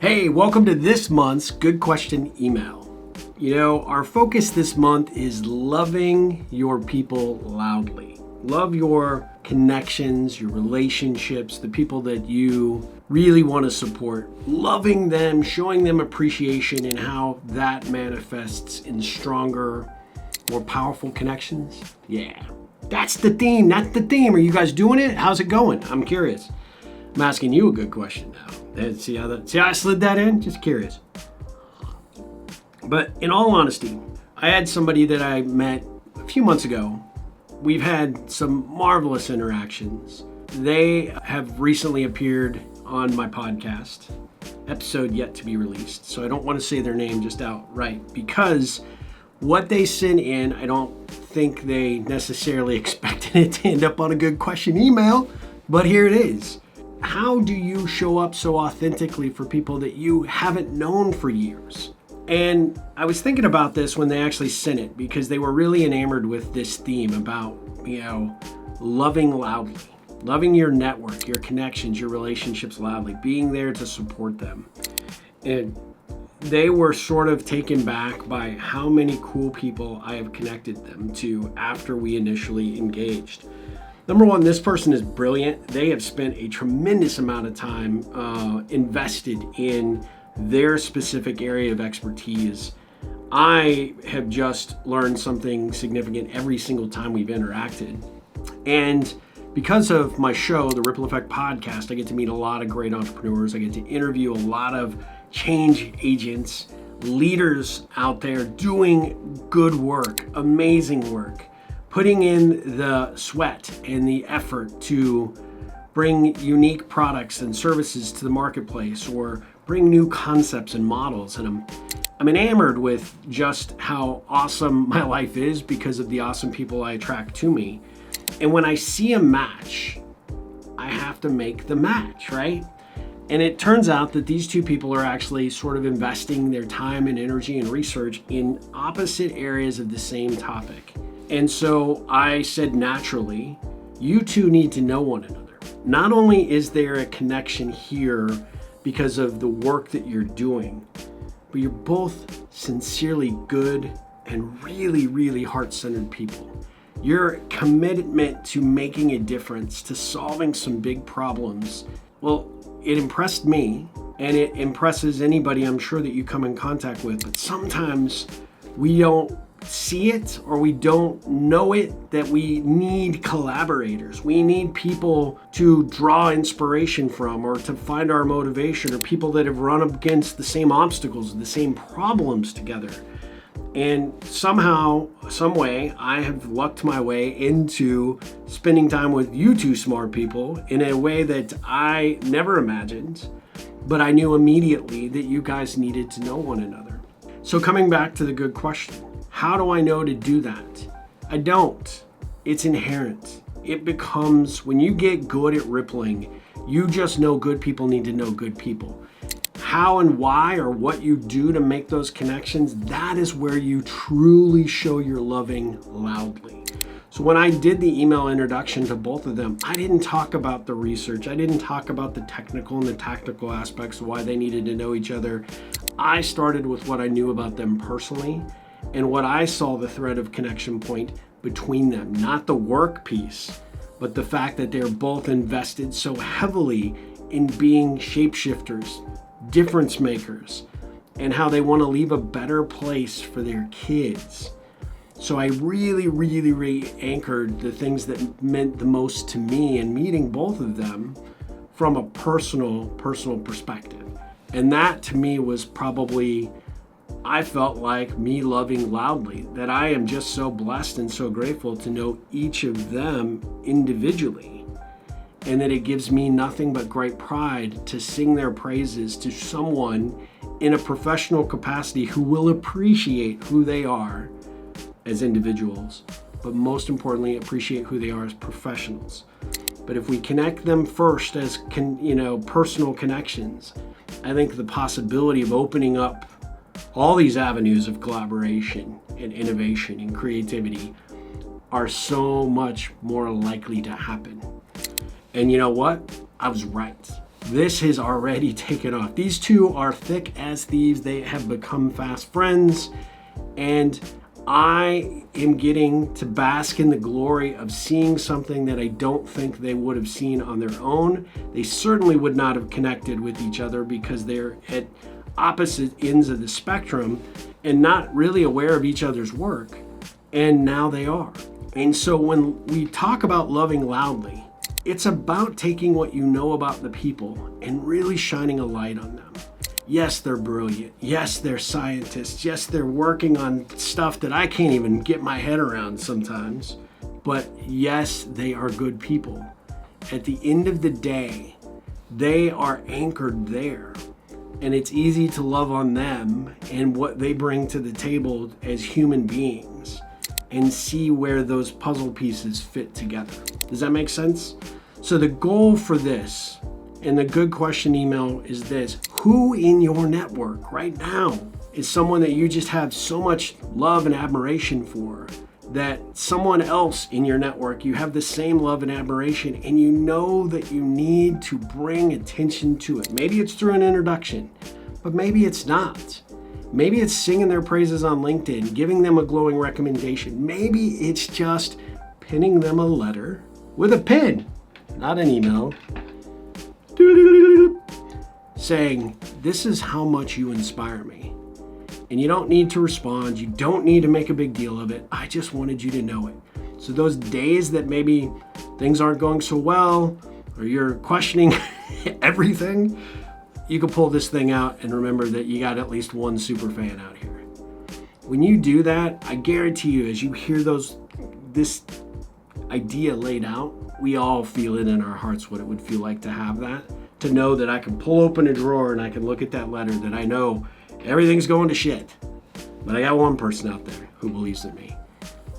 Hey, welcome to this month's Good Question email. Our focus this month is loving your people loudly. Love your connections, your relationships, the people that you really want to support. Loving them, showing them appreciation, and how that manifests in stronger, more powerful connections. Yeah, that's the theme. Are you guys doing it? How's it going? I'm curious. I'm asking you a good question now. See how I slid that in? Just curious. But in all honesty, I had somebody that I met a few months ago. We've had some marvelous interactions. They have recently appeared on my podcast, episode yet to be released. So I don't want to say their name just outright because what they sent in, I don't think they necessarily expected it to end up on a good question email, but here it is. How do you show up so authentically for people that you haven't known for years? And I was thinking about this when they actually sent it because they were really enamored with this theme about, loving loudly, loving your network, your connections, your relationships loudly, being there to support them. And they were sort of taken back by how many cool people I have connected them to after we initially engaged. Number one, this person is brilliant. They have spent a tremendous amount of time invested in their specific area of expertise. I have just learned something significant every single time we've interacted. And because of my show, the Ripple Effect Podcast, I get to meet a lot of great entrepreneurs. I get to interview a lot of change agents, leaders out there doing good work, amazing work, putting in the sweat and the effort to bring unique products and services to the marketplace or bring new concepts and models. And I'm enamored with just how awesome my life is because of the awesome people I attract to me. And when I see a match, I have to make the match, right? And it turns out that these two people are actually sort of investing their time and energy and research in opposite areas of the same topic. And so I said, naturally, you two need to know one another. Not only is there a connection here because of the work that you're doing, but you're both sincerely good and really, really heart-centered people. Your commitment to making a difference, to solving some big problems, well, it impressed me and it impresses anybody I'm sure that you come in contact with. But sometimes we don't see it or we don't know it that we need collaborators. We need people to draw inspiration from or to find our motivation, or people that have run up against the same obstacles, the same problems together. And somehow, some way, I have lucked my way into spending time with you two smart people in a way that I never imagined, but I knew immediately that you guys needed to know one another. So coming back to the good question, how do I know to do that? I don't. It's inherent. It becomes, when you get good at rippling, you just know good people need to know good people. How and why or what you do to make those connections, that is where you truly show your loving loudly. So when I did the email introduction to both of them, I didn't talk about the research. I didn't talk about the technical and the tactical aspects of why they needed to know each other. I started with what I knew about them personally and what I saw the thread of connection point between them. Not the work piece, but the fact that they're both invested so heavily in being shapeshifters, difference makers, and how they want to leave a better place for their kids. So I really anchored the things that meant the most to me in meeting both of them from a personal perspective. And that to me was probably, I felt like me loving loudly, that I am just so blessed and so grateful to know each of them individually. And that it gives me nothing but great pride to sing their praises to someone in a professional capacity who will appreciate who they are as individuals, but most importantly, appreciate who they are as professionals. But if we connect them first as personal connections, I think the possibility of opening up all these avenues of collaboration and innovation and creativity are so much more likely to happen. And you know what? I was right. this has already taken off. These two are thick as thieves. They have become fast friends, and I am getting to bask in the glory of seeing something that I don't think they would have seen on their own. They certainly would not have connected with each other because they're at opposite ends of the spectrum and not really aware of each other's work. And now they are. And so when we talk about loving loudly, it's about taking what you know about the people and really shining a light on them. Yes, they're brilliant. Yes, they're scientists. Yes, they're working on stuff that I can't even get my head around sometimes. But yes, they are good people. At the end of the day, they are anchored there. And it's easy to love on them and what they bring to the table as human beings and see where those puzzle pieces fit together. Does that make sense? So the goal for this, and the good question email is this: who in your network right now is someone that you just have so much love and admiration for that someone else in your network, you have the same love and admiration, and you know that you need to bring attention to it? Maybe it's through an introduction, but maybe it's not. Maybe it's singing their praises on LinkedIn, giving them a glowing recommendation. Maybe it's just pinning them a letter with a pen, not an email, saying, this is how much you inspire me. And you don't need to respond. You don't need to make a big deal of it. I just wanted you to know it. So those days that maybe things aren't going so well, or you're questioning everything, you can pull this thing out and remember that you got at least one super fan out here. When you do that, I guarantee you, as you hear this idea laid out, we all feel it in our hearts what it would feel like to have that, to know that I can pull open a drawer and I can look at that letter, that I know everything's going to shit, but I got one person out there who believes in me.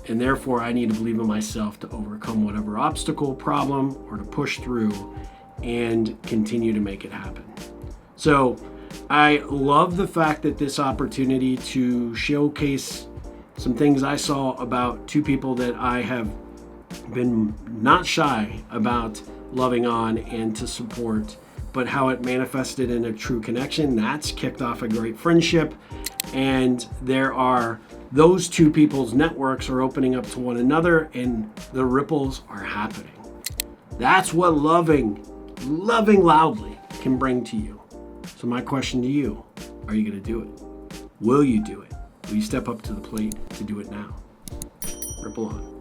And therefore I need to believe in myself to overcome whatever obstacle, problem, or to push through and continue to make it happen. So I love the fact that this opportunity to showcase some things I saw about two people that I have been not shy about loving on and to support, but how it manifested in a true connection. That's kicked off a great friendship. And there are those two people's networks are opening up to one another and the ripples are happening. That's what loving loudly can bring to you. So my question to you, are you going to do it? Will you do it? Will you step up to the plate to do it now? Ripple on.